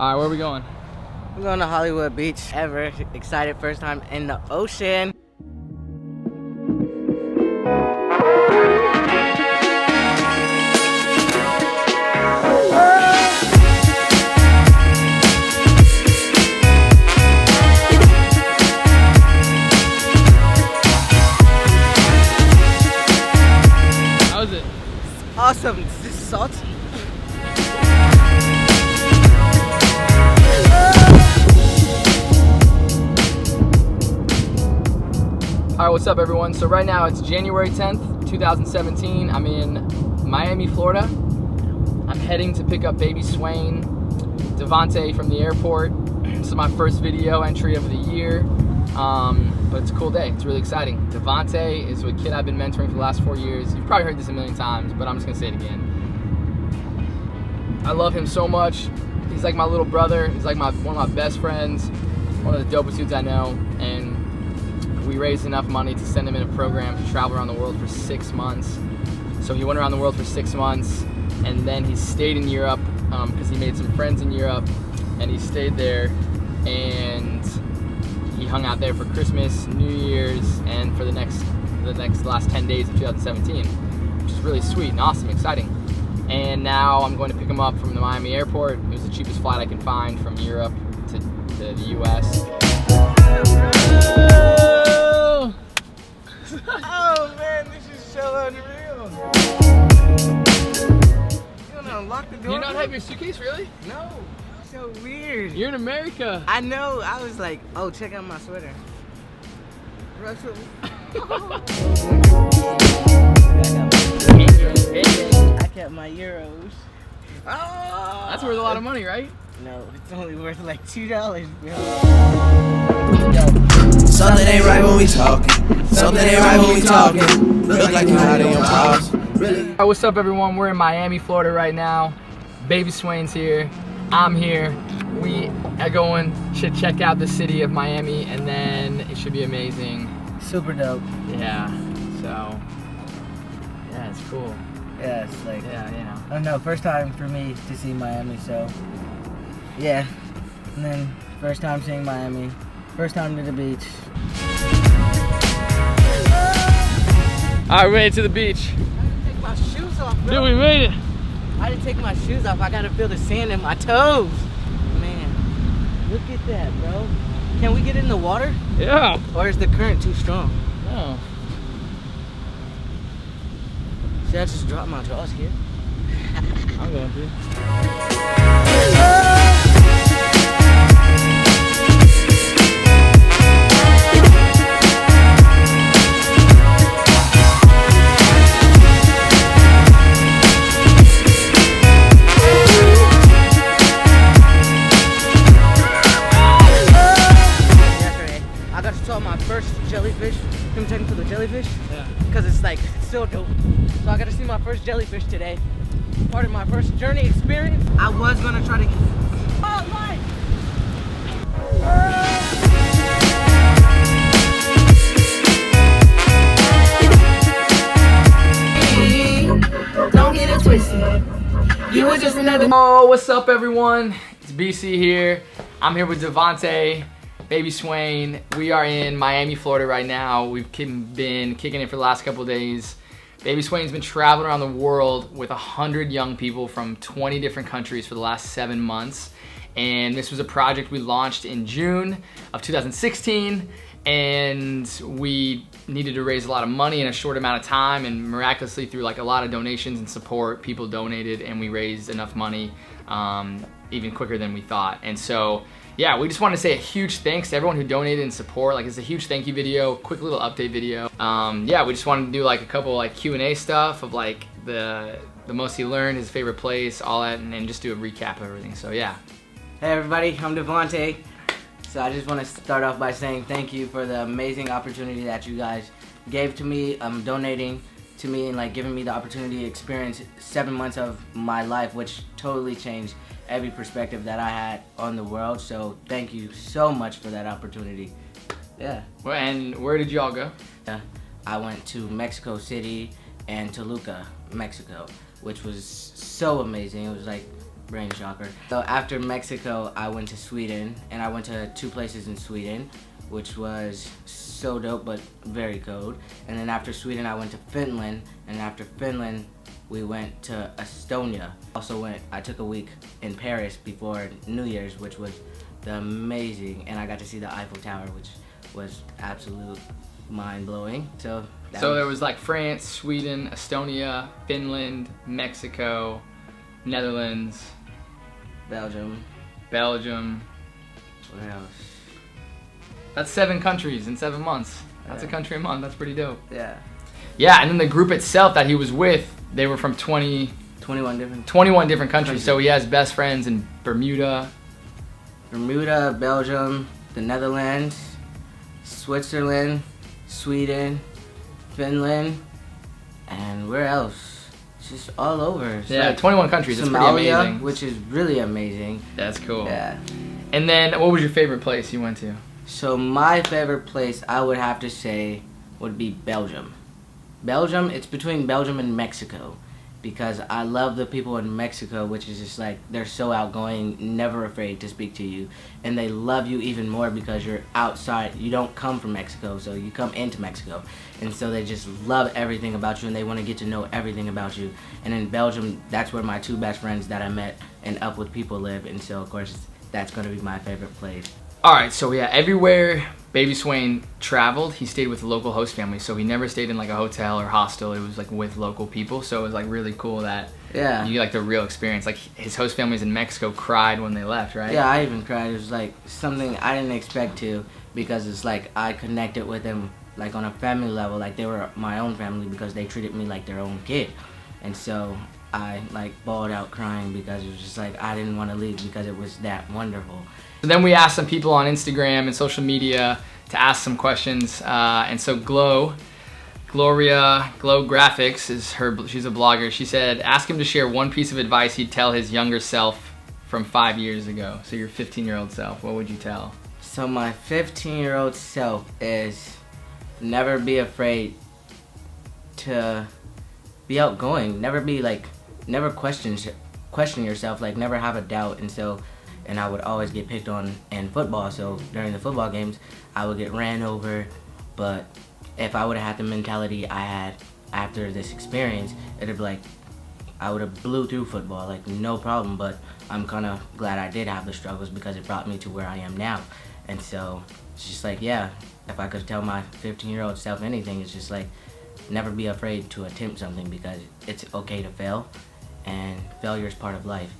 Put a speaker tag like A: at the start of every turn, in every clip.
A: All right, where are we going?
B: We're going to Hollywood Beach. Ever excited, first time in the ocean.
A: How is it?
B: Awesome. It's just salty.
A: All right, what's up everyone? So right now it's January 10th, 2017. I'm in Miami, Florida. I'm heading to pick up baby Swain, Devontae from the airport. This is my first video entry of the year, but it's a cool day. It's really exciting. Devontae is a kid I've been mentoring for the last 4 years. You've probably heard this a million times, but I'm just gonna say it again. I love him so much. He's like my little brother. He's like one of my best friends, one of the dopest dudes I know, and we raised enough money to send him in a program to travel around the world for 6 months. So he went around the world for 6 months, and then he stayed in Europe because he made some friends in Europe, and he stayed there, and he hung out there for Christmas, New Year's, and for the last 10 days of 2017, which is really sweet and awesome, exciting. And now I'm going to pick him up from the Miami airport. It was the cheapest flight I can find from Europe to the US.
B: Oh man, this is so unreal. You don't unlock the door?
A: You not have your suitcase, really?
B: No. So weird.
A: You're in America.
B: I know. I was like, oh, check out my sweater. Russell. I kept my euros. Oh!
A: That's worth a lot of money, right?
B: No, it's only worth like $2, bro.
C: Something ain't right when we talking. Something ain't right when we talking. Look like you hiding your house. Really?
A: Alright, what's up everyone? We're in Miami, Florida right now. Baby Swain's here. I'm here. We are going to check out the city of Miami, and then it should be amazing.
B: Super dope.
A: Yeah. So yeah, it's cool.
B: Yeah, it's like,
A: Yeah, you know.
B: I don't know, first time for me to see Miami, so yeah. And then first time seeing Miami, first time to the beach.
A: Alright, we made it to the beach.
B: I didn't take my shoes off, bro.
A: Dude, we made it.
B: I didn't take my shoes off. I gotta feel the sand in my toes. Man, look at that, bro. Can we get in the water?
A: Yeah.
B: Or is the current too strong?
A: No.
B: Should I just drop my drawers here?
A: I'm going to.
B: I got to saw my first jellyfish, him taking to the jellyfish,
A: Yeah.
B: because it's like so dope. So I got to see my first jellyfish today. Part of my first journey experience. I was gonna try to. Oh, life!
D: Don't get it twisted. You were just another.
A: Oh, what's up everyone? It's BC here. I'm here with Devontae, baby Swain. We are in Miami, Florida right now. We've been kicking it for the last couple of days. Baby Swain's been traveling around the world with 100 young people from 20 different countries for the last 7 months. And this was a project we launched in June of 2016. And we needed to raise a lot of money in a short amount of time, and miraculously through like a lot of donations and support, people donated and we raised enough money even quicker than we thought. And so yeah, we just want to say a huge thanks to everyone who donated and support. Like, it's a huge thank you video, quick little update video. Yeah, we just wanted to do like a couple like Q&A stuff of like the most he learned, his favorite place, all that, and then just do a recap of everything. So yeah.
B: Hey everybody, I'm Devontae. So I just want to start off by saying thank you for the amazing opportunity that you guys gave to me, donating to me and like giving me the opportunity to experience 7 months of my life, which totally changed every perspective that I had on the world. So thank you so much for that opportunity. Yeah.
A: Well, and where did you all go?
B: I went to Mexico City and Toluca, Mexico, which was so amazing. It was like brain shocker. So after Mexico, I went to Sweden, and I went to 2 places in Sweden, which was so dope but very cold. And then after Sweden, I went to Finland, and after Finland, we went to Estonia. I took a week in Paris before New Year's, which was amazing, and I got to see the Eiffel Tower, which was absolute mind-blowing. So
A: there was like France, Sweden, Estonia, Finland, Mexico, Netherlands,
B: Belgium.
A: What else? That's 7 countries in 7 months. That's a country a month. That's pretty dope.
B: Yeah.
A: Yeah, and then the group itself that he was with, they were from
B: 21
A: different countries. So he has best friends in Bermuda,
B: Belgium, the Netherlands, Switzerland, Sweden, Finland, and where else? It's just all over. It's
A: yeah,
B: like
A: 21 countries. It's pretty
B: Somalia,
A: amazing.
B: which is really amazing.
A: That's cool.
B: Yeah.
A: And then, what was your favorite place you went to?
B: So my favorite place, I would have to say, would be Belgium. It's between Belgium and Mexico, because I love the people in Mexico, which is just like, they're so outgoing, never afraid to speak to you, and they love you even more because you're outside. You don't come from Mexico, so you come into Mexico, and so they just love everything about you, and they want to get to know everything about you. And in Belgium, that's where my 2 best friends that I met and up with people live, and so of course that's going to be my favorite place.
A: All right, so yeah, everywhere Baby Swain traveled, he stayed with local host families. So he never stayed in like a hotel or hostel. It was like with local people. So it was like really cool that you get like the real experience. Like his host families in Mexico cried when they left, right?
B: Yeah, I even cried. It was like something I didn't expect to, because it's like I connected with them like on a family level. Like they were my own family because they treated me like their own kid. And so I like bawled out crying because it was just like I didn't want to leave because it was that wonderful.
A: So then we asked some people on Instagram and social media to ask some questions. And so Gloria Graphics she's a blogger. She said, ask him to share one piece of advice he'd tell his younger self from 5 years ago. So your 15-year-old self, what would you tell?
B: So my 15-year-old self is never be afraid to be outgoing. Never question yourself. Like never have a doubt. And I would always get picked on in football, so during the football games, I would get ran over. But if I would have had the mentality I had after this experience, it'd be like I would have blew through football, like no problem. But I'm kind of glad I did have the struggles because it brought me to where I am now. And so it's just like, yeah, if I could tell my 15-year-old self anything, it's just like never be afraid to attempt something, because it's okay to fail, and failure is part of life.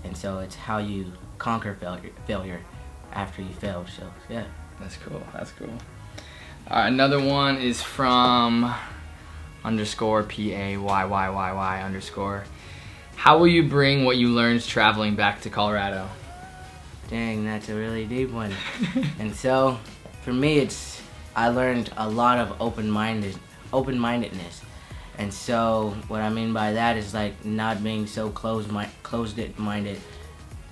B: And so it's how you conquer failure after you failed. So yeah,
A: that's cool. All right, another one is from _PAYYYY_. How will you bring what you learned traveling back to Colorado?
B: Dang, that's a really deep one. And so for me, I learned a lot of open-mindedness. And so what I mean by that is like not being so closed-minded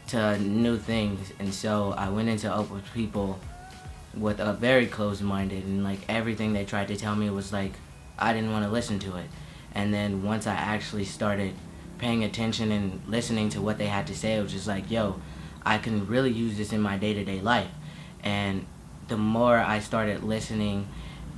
B: to new things. And so I went into open with people with a very closed-minded, and like everything they tried to tell me was like I didn't want to listen to it. And then once I actually started paying attention and listening to what they had to say, it was just like, yo, I can really use this in my day-to-day life. And the more I started listening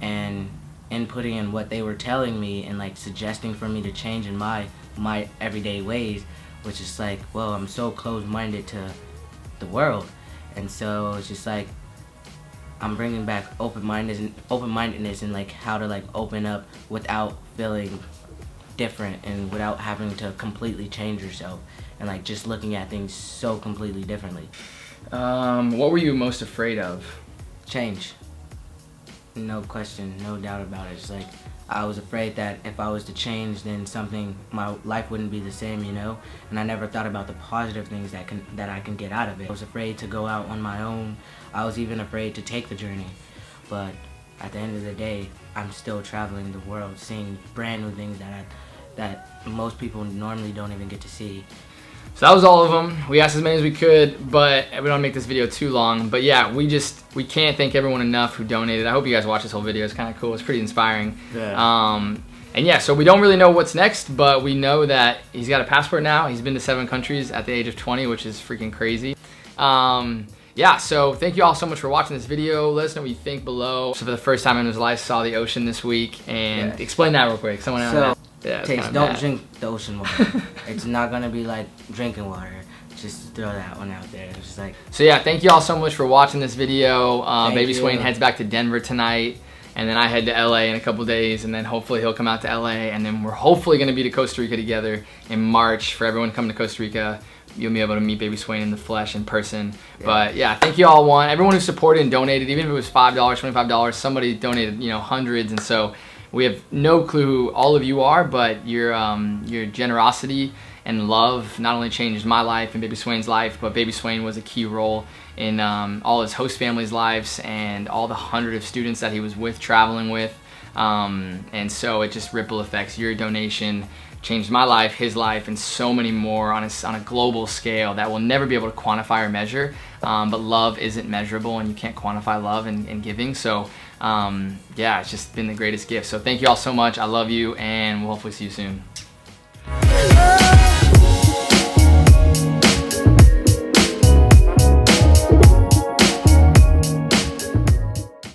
B: and inputting in what they were telling me and like suggesting for me to change in my everyday ways, which is like, well, I'm so closed-minded to the world. And so it's just like I'm bringing back open-mindedness and like how to like open up without feeling different and without having to completely change yourself, and like just looking at things so completely differently.
A: What were you most afraid of?
B: Change. No question, no doubt about it. It's like I was afraid that if I was to change, then my life wouldn't be the same, you know? And I never thought about the positive things that I can get out of it. I was afraid to go out on my own. I was even afraid to take the journey. But at the end of the day, I'm still traveling the world, seeing brand new things that most people normally don't even get to see.
A: So that was all of them. We asked as many as we could, but we don't want to make this video too long. But yeah, we can't thank everyone enough who donated. I hope you guys watch this whole video. It's kind of cool. It's pretty inspiring.
B: Yeah.
A: And And yeah, so we don't really know what's next, but we know that he's got a passport now. He's been to 7 countries at the age of 20, which is freaking crazy. Yeah, so thank you all so much for watching this video. Let us know what you think below. So for the first time in his life, saw the ocean this week, and explain that real quick. Someone else.
B: Yeah, don't drink the ocean water. It's not gonna be like drinking water. Just throw that one out there. It's just like.
A: So yeah, thank you all so much for watching this video. Baby
B: you.
A: Swain heads back to Denver tonight, and then I head to LA in a couple days, and then hopefully he'll come out to LA, and then we're hopefully gonna be to Costa Rica together in March. For everyone coming to Costa Rica, you'll be able to meet Baby Swain in the flesh, in person. Yeah. But yeah, thank you all. Everyone who supported and donated, even if it was $5, $25, somebody donated, you know, hundreds, and so we have no clue who all of you are, but your generosity and love not only changed my life and Baby Swain's life, but Baby Swain was a key role in all his host families' lives and all the hundred of students that he was with, traveling with. And so it just ripple effects. Your donation changed my life, his life, and so many more on a global scale that we'll never be able to quantify or measure. But love isn't measurable, and you can't quantify love and giving. So yeah, it's just been the greatest gift. So thank you all so much. I love you, and we'll hopefully see you soon.